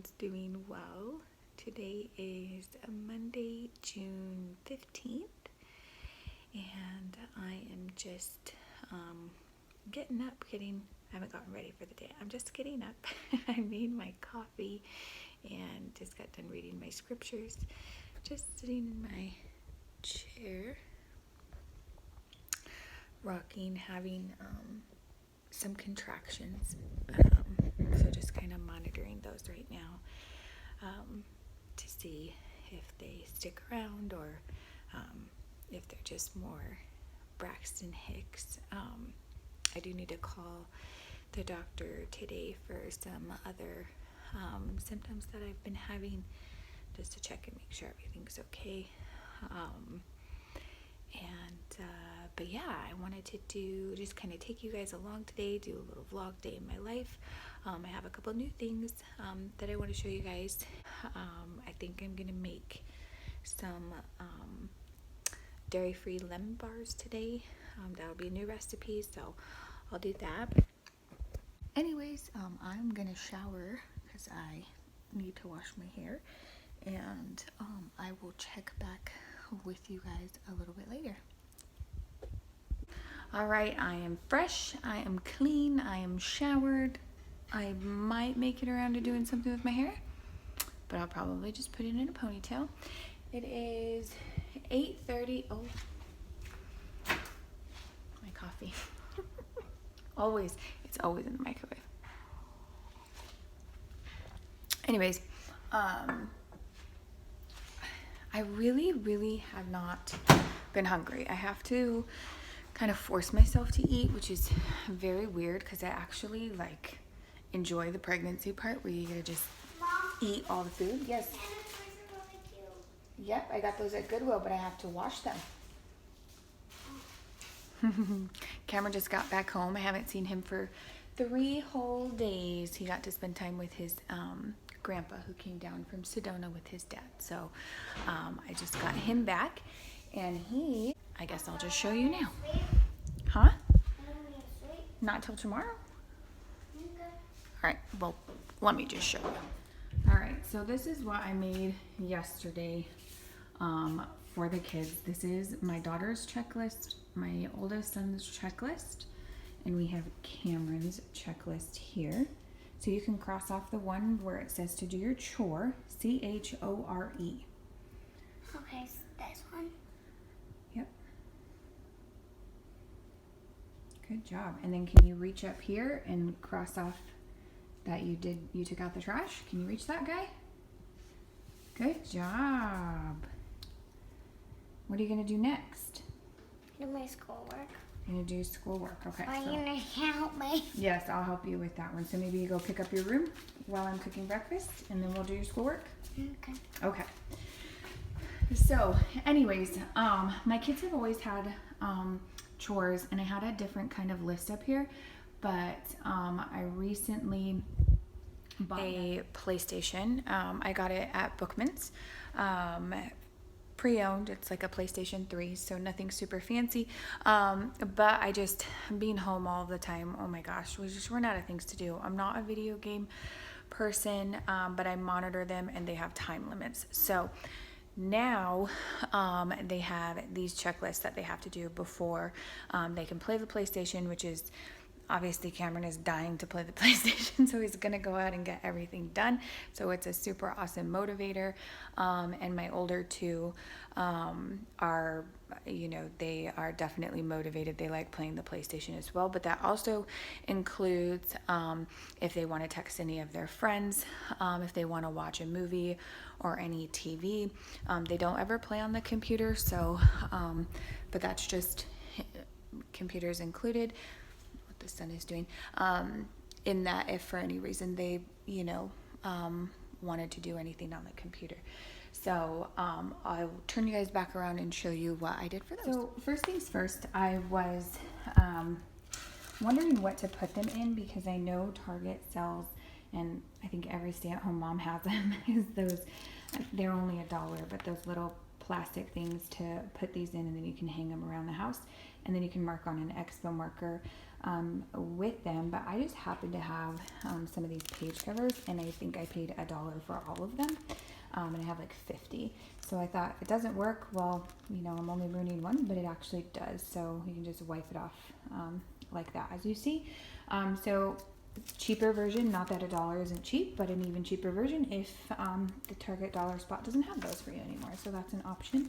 everyone's doing well. Today is Monday, June 15th, and I am just getting up, I haven't gotten ready for the day. I'm just getting up. I made my coffee and just got done reading my scriptures. Just sitting in my chair, rocking, having some contractions. So just kind of monitoring those right now to see if they stick around or if they're just more Braxton Hicks. I do need to call the doctor today for some other symptoms that I've been having, just to check and make sure everything's okay. But yeah, I wanted to just kind of take you guys along today, do a little vlog day in my life. I have a couple new things that I want to show you guys. I think I'm gonna make some dairy-free lemon bars today. That'll be a new recipe, so I'll do that. Anyways, I'm gonna shower because I need to wash my hair, and I will check back with you guys a little bit later. All right, I am fresh, I am clean, I am showered. I might make it around to doing something with my hair, but I'll probably just put it in a ponytail. It is 8:30. Oh, my coffee. It's always in the microwave. Anyways, I really have not been hungry. I have to kind of force myself to eat, which is very weird because I actually enjoy the pregnancy part where you gotta just eat all the food. Yes. Really cute. Yep, I got those at Goodwill, but I have to wash them. Cameron just got back home. I haven't seen him for 3 whole days. He got to spend time with his grandpa, who came down from Sedona with his dad. So I just got him back, and I guess I'll just show you now. Huh? Not till tomorrow? All right, well, let me just show you. All right, so this is what I made yesterday for the kids. This is my daughter's checklist, my oldest son's checklist, and we have Cameron's checklist here. So you can cross off the one where it says to do your chore, CHORE. Okay, so this one. Yep. Good job. And then can you reach up here and cross off that you took out the trash? Can you reach that guy? Good job. What are you going to do next? Do my schoolwork. You're going to do schoolwork. Okay. Are you going to help me? Yes, I'll help you with that one. So maybe you go pick up your room while I'm cooking breakfast, and then we'll do your schoolwork. Okay. Okay. So anyways, my kids have always had chores, and I had a different kind of list up here, but I recently bought a PlayStation. I got it at Bookman's, pre-owned. It's like a PlayStation 3, so nothing super fancy, but I just, being home all the time, oh my gosh, we just run out of things to do. I'm not a video game person, but I monitor them, and they have time limits. So now they have these checklists that they have to do before they can play the PlayStation, which is obviously Cameron is dying to play the PlayStation, so he's gonna go out and get everything done. So it's a super awesome motivator. And my older two are, they are definitely motivated. They like playing the PlayStation as well, but that also includes if they want to text any of their friends, if they want to watch a movie or any TV. They don't ever play on the computer, so but that's just computers included. The sun is doing, in that if for any reason they wanted to do anything on the computer. So I'll turn you guys back around and show you what I did for those. So first things first, I was wondering what to put them in, because I know Target sells, and I think every stay-at-home mom has them, is those, they're only $1, but those little plastic things to put these in, and then you can hang them around the house, and then you can mark on an expo marker with them. But I just happen to have some of these page covers, and I think I paid $1 for all of them, and I have like 50. So I thought, if it doesn't work, well, you know, I'm only ruining one, but it actually does. So you can just wipe it off like that, as you see. So cheaper version, not that $1 isn't cheap, but an even cheaper version if the Target dollar spot doesn't have those for you anymore. So that's an option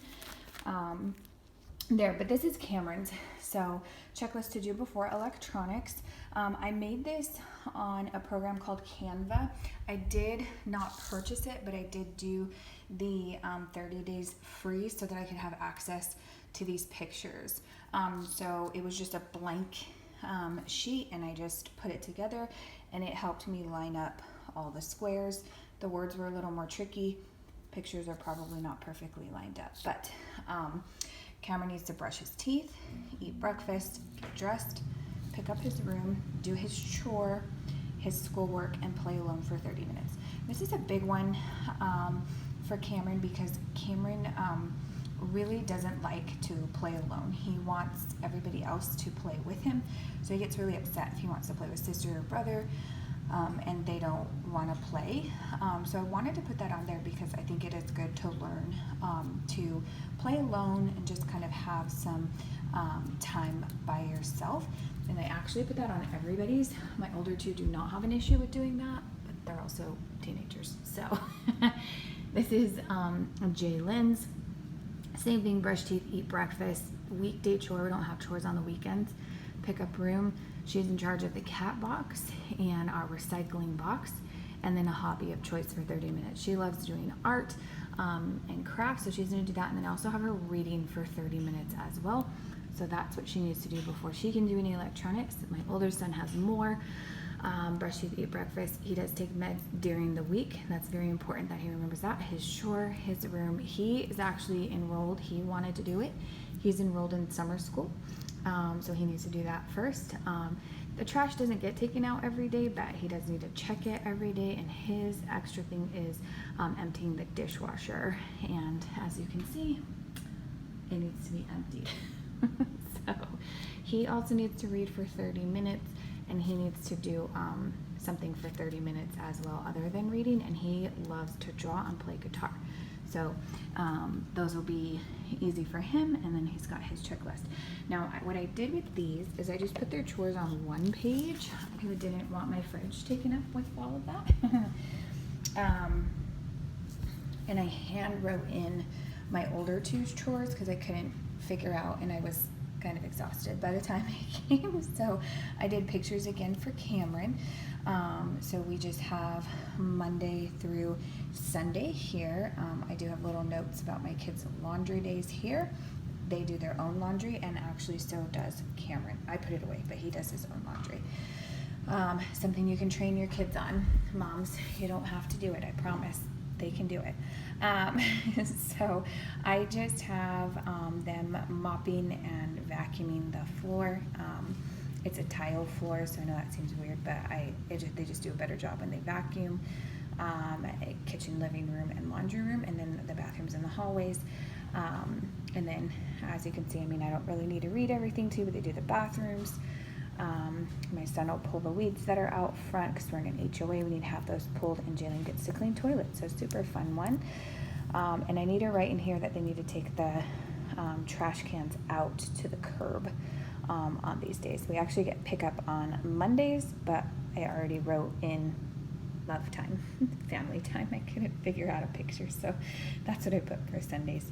there. But this is Cameron's. So checklist to do before electronics. I made this on a program called Canva. I did not purchase it, but I did do the 30 days free so that I could have access to these pictures. So it was just a blank sheet, and I just put it together, and it helped me line up all the squares. The words were a little more tricky. Pictures are probably not perfectly lined up, but Cameron needs to brush his teeth, eat breakfast, get dressed, pick up his room, do his chore, his schoolwork, and play alone for 30 minutes. This is a big one for Cameron, because Cameron really doesn't like to play alone. He wants everybody else to play with him, so he gets really upset if he wants to play with sister or brother and they don't want to play. So I wanted to put that on there because I think it is good to learn to play alone and just kind of have some time by yourself. And I actually put that on everybody's. My older two do not have an issue with doing that, but they're also teenagers. So this is Jaylen's. Same thing, brush teeth, eat breakfast, weekday chore. We don't have chores on the weekends. Pick up room. She's in charge of the cat box and our recycling box, and then a hobby of choice for 30 minutes. She loves doing art and crafts, so she's going to do that. And then I also have her reading for 30 minutes as well. So that's what she needs to do before she can do any electronics. My older son has more. Brush teeth, eat breakfast. He does take meds during the week. That's very important that he remembers that. His chore, his room. He is actually enrolled. He wanted to do it. He's enrolled in summer school, so he needs to do that first. The trash doesn't get taken out every day, but he does need to check it every day. And his extra thing is emptying the dishwasher. And as you can see, it needs to be emptied. So he also needs to read for 30 minutes. And he needs to do something for 30 minutes as well other than reading, and he loves to draw and play guitar. So those will be easy for him, and then he's got his checklist. Now what I did with these is I just put their chores on one page because I didn't want my fridge taken up with all of that. And I hand wrote in my older two's chores because I couldn't figure out, and I was kind of exhausted by the time I came. So I did pictures again for Cameron. So we just have Monday through Sunday here. I do have little notes about my kids' laundry days here. They do their own laundry, and actually so does Cameron. I put it away, but he does his own laundry. Something you can train your kids on. Moms, you don't have to do it, I promise. They can do it. So I just have them mopping and vacuuming the floor. It's a tile floor, so I know that seems weird, but they just do a better job when they vacuum. Kitchen, living room, and laundry room, and then the bathrooms and the hallways. And then, as you can see, I mean, I don't really need to read everything to you, but they do the bathrooms. My son will pull the weeds that are out front because we're in an HOA. We need to have those pulled, and Jaylen gets to clean toilets, so super fun one. And I need to write in here that they need to take the trash cans out to the curb on these days. We actually get pickup on Mondays, but I already wrote in love time, family time. I couldn't figure out a picture, so that's what I put for Sundays.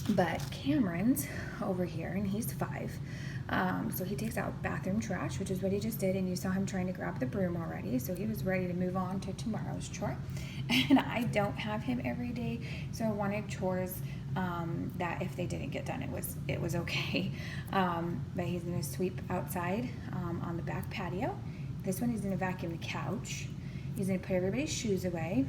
But Cameron's over here, and he's 5. So he takes out bathroom trash, which is what he just did, and you saw him trying to grab the broom already, so he was ready to move on to tomorrow's chore. And I don't have him every day, so I wanted chores that if they didn't get done, it was okay. But he's going to sweep outside on the back patio. This one he's going to vacuum the couch. He's going to put everybody's shoes away.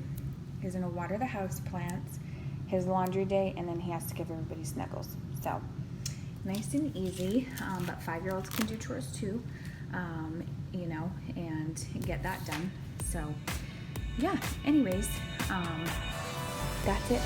He's going to water the house plants, his laundry day, and then he has to give everybody snuggles. So nice and easy, but 5-year-olds can do chores too, you know, and get that done. So yeah, anyways, that's it.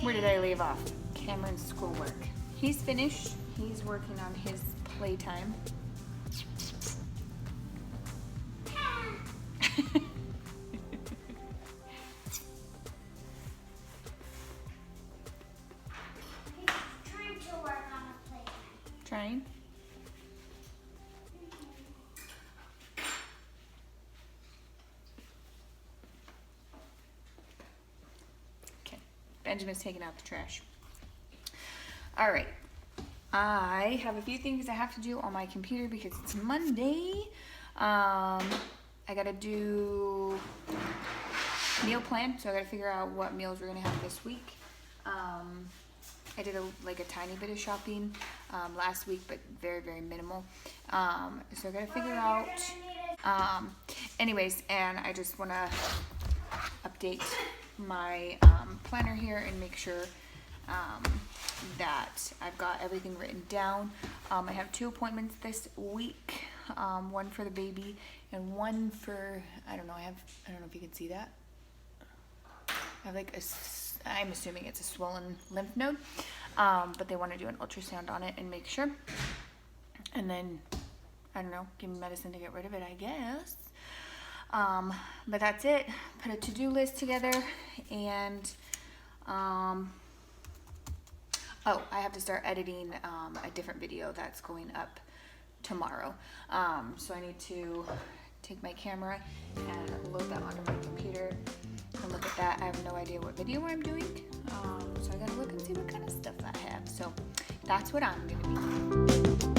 Where did I leave off? Cameron's schoolwork. He's finished. He's working on his playtime. Trying to work on the playtime. Trying? Okay. Benjamin's taking out the trash. All right. I have a few things I have to do on my computer because it's Monday. I gotta do meal plan, so I gotta figure out what meals we're gonna have this week. I did a tiny bit of shopping last week, but very, very minimal. So I gotta figure out. Anyways, and I just wanna update my planner here and make sure that I've got everything written down. I have 2 appointments this week, one for the baby and one for, I don't know if you can see that. I have I'm assuming it's a swollen lymph node, but they want to do an ultrasound on it and make sure. And then, I don't know, give me medicine to get rid of it, I guess. But that's it. Put a to-do list together and, oh, I have to start editing a different video that's going up tomorrow. So I need to take my camera and load that onto my computer and look at that. I have no idea what video I'm doing. So I gotta look and see what kind of stuff I have. So that's what I'm gonna be doing.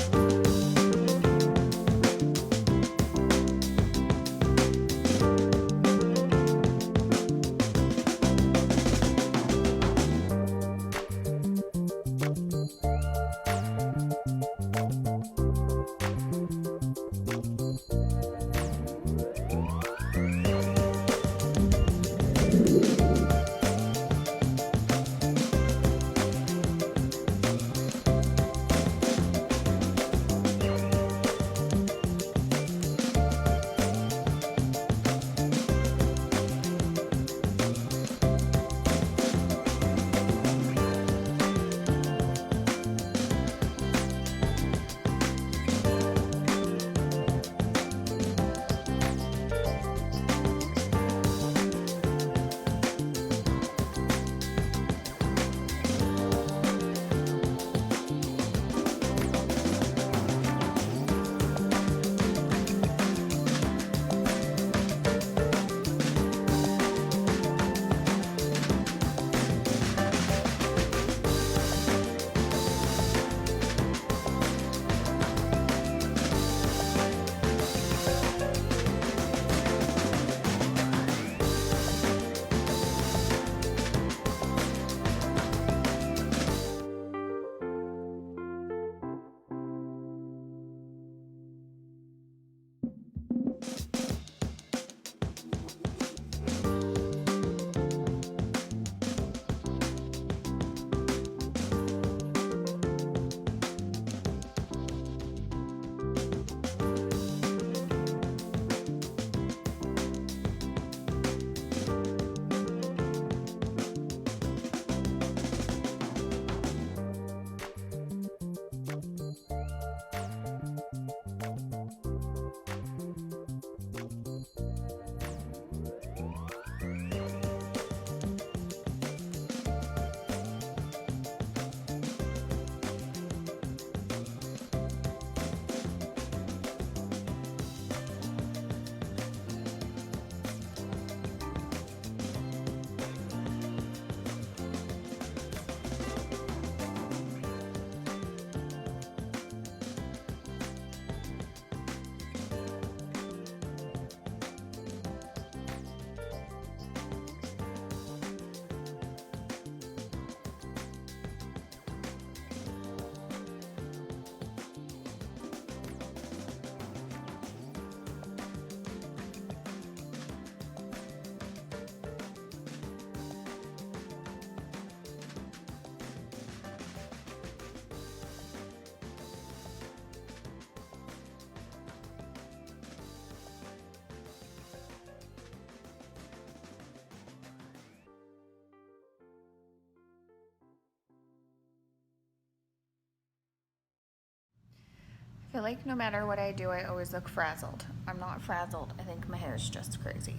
feel like no matter what I do, I always look frazzled. I'm not frazzled. I think my hair is just crazy.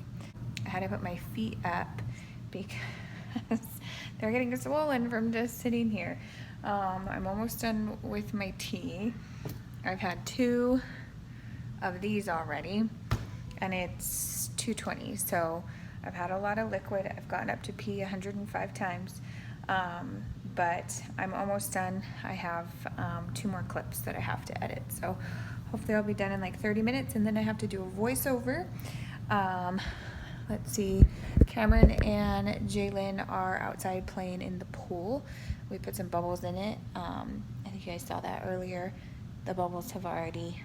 I had to put my feet up because they're getting swollen from just sitting here. I'm almost done with my tea. I've had 2 of these already, and it's 2:20, so I've had a lot of liquid. I've gotten up to pee 105 times, but I'm almost done. I have 2 more clips that I have to edit, so hopefully I'll be done in like 30 minutes, and then I have to do a voiceover. Let's see, Cameron and Jalen are outside playing in the pool. We put some bubbles in it. I think you guys saw that earlier. The bubbles have already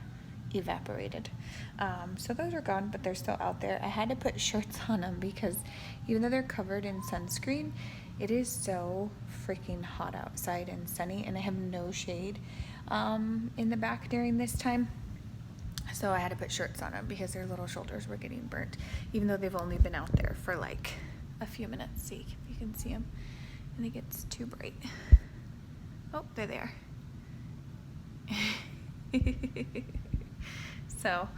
evaporated. So those are gone, but they're still out there. I had to put shorts on them because even though they're covered in sunscreen, it is so freaking hot outside and sunny, and I have no shade in the back during this time. So I had to put shorts on them because their little shoulders were getting burnt, even though they've only been out there for like a few minutes. See if you can see them. I think it's too bright. Oh, there they are. So,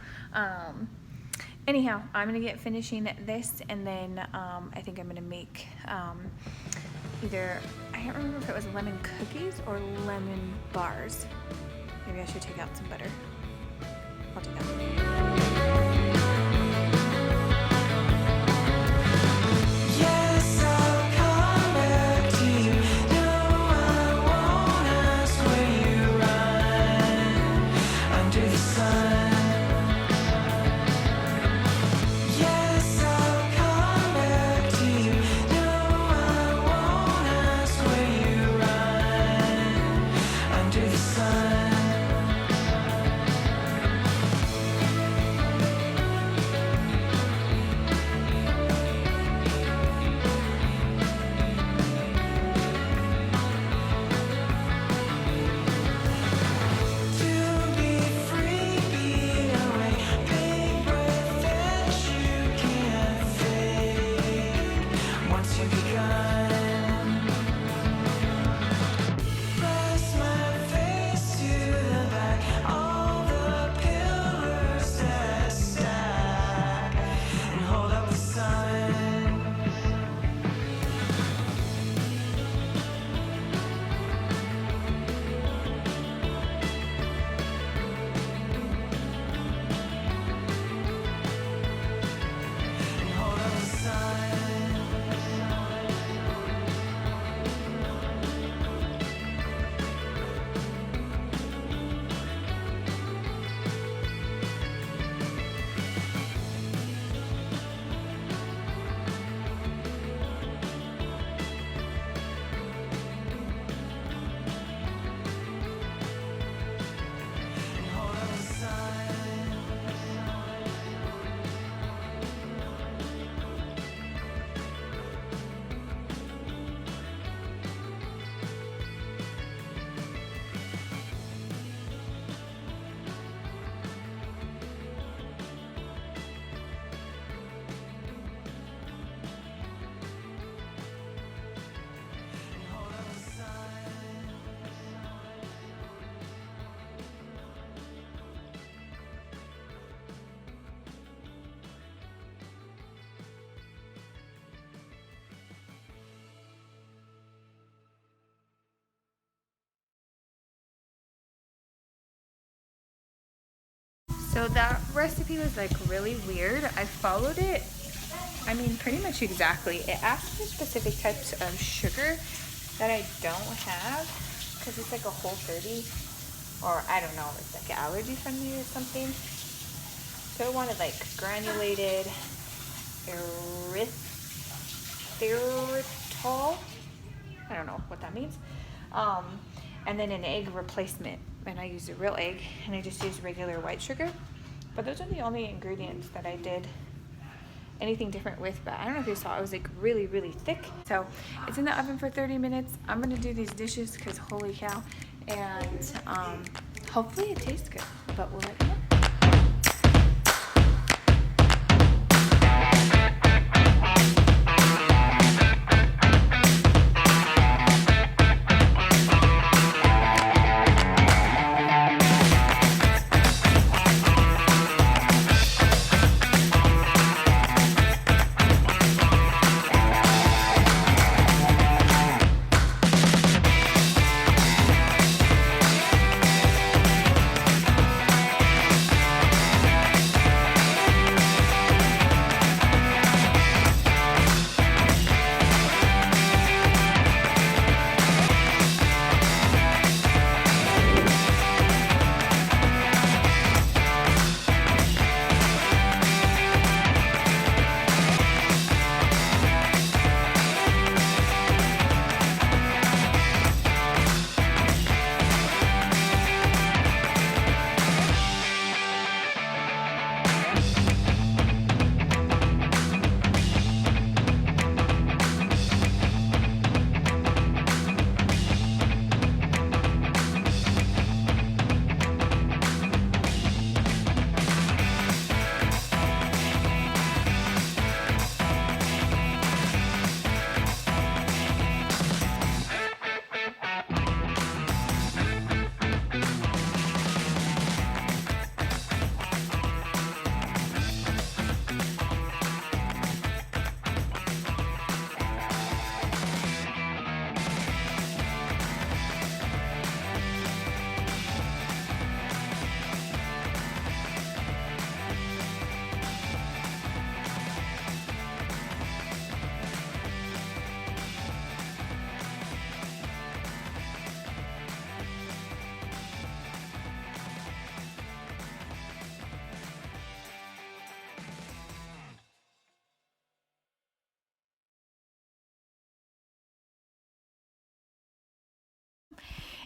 anyhow, I'm gonna get finishing this, and then I think I'm gonna make either, I can't remember if it was lemon cookies or lemon bars. Maybe I should take out some butter. I'll do that. So that recipe was like really weird. I followed it, I mean, pretty much exactly. It asked for specific types of sugar that I don't have because it's like a Whole30, or I don't know, it's like allergy friendly or something. So it wanted like granulated erythritol. I don't know what that means. And then an egg replacement, and I used a real egg, and I just used regular white sugar. But those are the only ingredients that I did anything different with. But I don't know if you saw, it was like really, really thick. So it's in the oven for 30 minutes. I'm gonna do these dishes because holy cow. And hopefully it tastes good, but we'll let you know.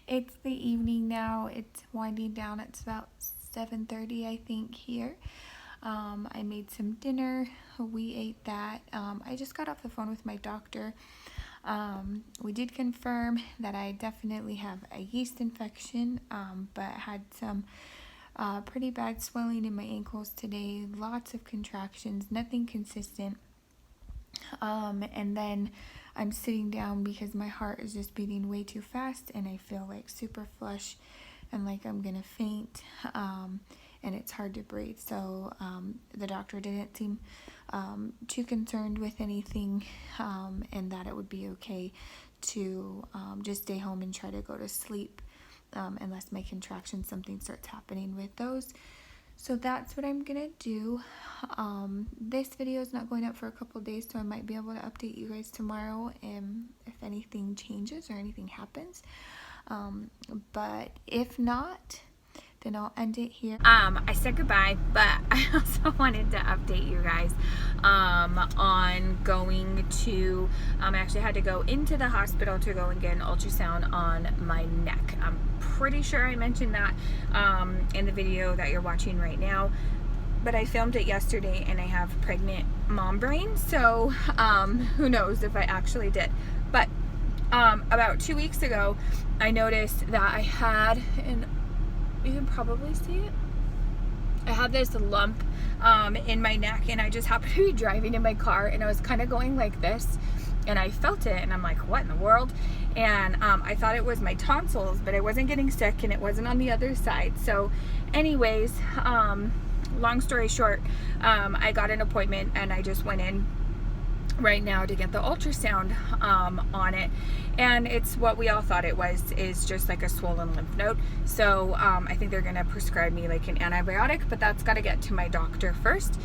It's the evening now. It's winding down. It's about 7:30, I think, here. I made some dinner. We ate that. I just got off the phone with my doctor. We did confirm that I definitely have a yeast infection, but had some pretty bad swelling in my ankles today. Lots of contractions, nothing consistent. And then I'm sitting down because my heart is just beating way too fast and I feel like super flush and like I'm gonna faint, and it's hard to breathe. So the doctor didn't seem too concerned with anything, and that it would be okay to just stay home and try to go to sleep, unless my contractions, something starts happening with those. So that's what I'm gonna do. This video is not going up for a couple days, so I might be able to update you guys tomorrow if anything changes or anything happens. But if not, then I'll end it here. I said goodbye, but I also wanted to update you guys on going to, I actually had to go into the hospital to go and get an ultrasound on my neck. I'm pretty sure I mentioned that in the video that you're watching right now, but I filmed it yesterday and I have pregnant mom brain, so who knows if I actually did. But about 2 weeks ago, I noticed that I had you can probably see it. I had this lump in my neck, and I just happened to be driving in my car, and I was kind of going like this, and I felt it, and I'm like, what in the world? And I thought it was my tonsils, but I wasn't getting sick, and it wasn't on the other side. So anyways, long story short, I got an appointment, and I just went in right now to get the ultrasound on it, and it's what we all thought it was, is just like a swollen lymph node. So I think they're gonna prescribe me like an antibiotic, but that's got to get to my doctor first,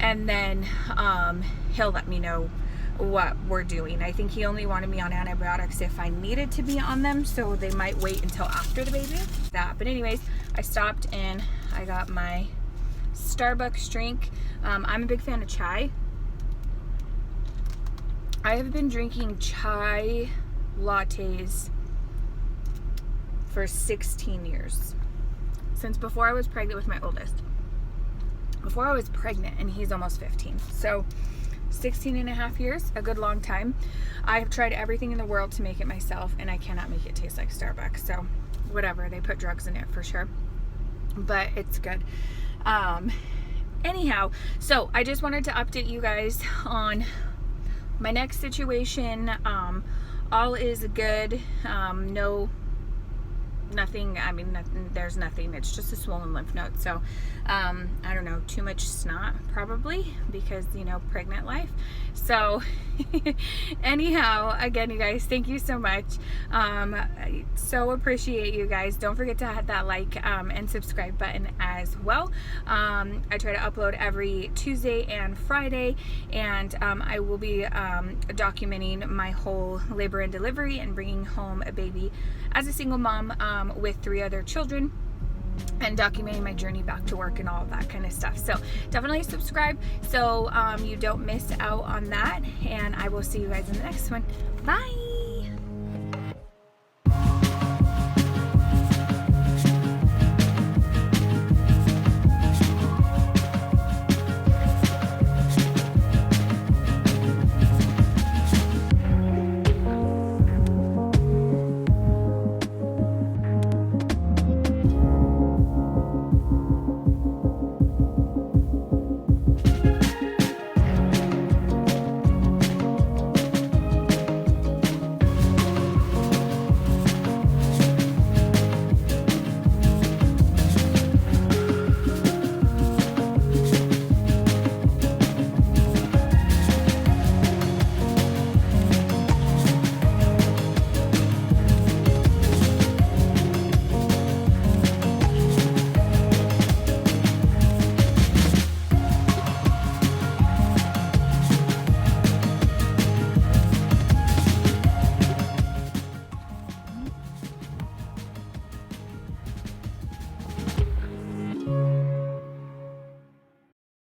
and then he'll let me know what we're doing. I think he only wanted me on antibiotics if I needed to be on them, so they might wait until after the baby. But anyways, I stopped and I got my Starbucks drink. I'm a big fan of chai. I have been drinking chai lattes for 16 years. Since before I was pregnant with my oldest. Before I was pregnant, and he's almost 15. So 16 and a half years, a good long time. I have tried everything in the world to make it myself, and I cannot make it taste like Starbucks. So whatever, they put drugs in it for sure. But it's good. Anyhow, so I just wanted to update you guys on my next situation. All is good. Nothing, I mean, there's nothing. It's just a swollen lymph node. So, I don't know, too much snot probably, because, you know, pregnant life. So, anyhow, again, you guys, thank you so much. I so appreciate you guys. Don't forget to hit that like and subscribe button as well. I try to upload every Tuesday and Friday, and I will be documenting my whole labor and delivery and bringing home a baby as a single mom with 3 other children, and documenting my journey back to work and all of that kind of stuff. So definitely subscribe so you don't miss out on that, and I will see you guys in the next one. Bye.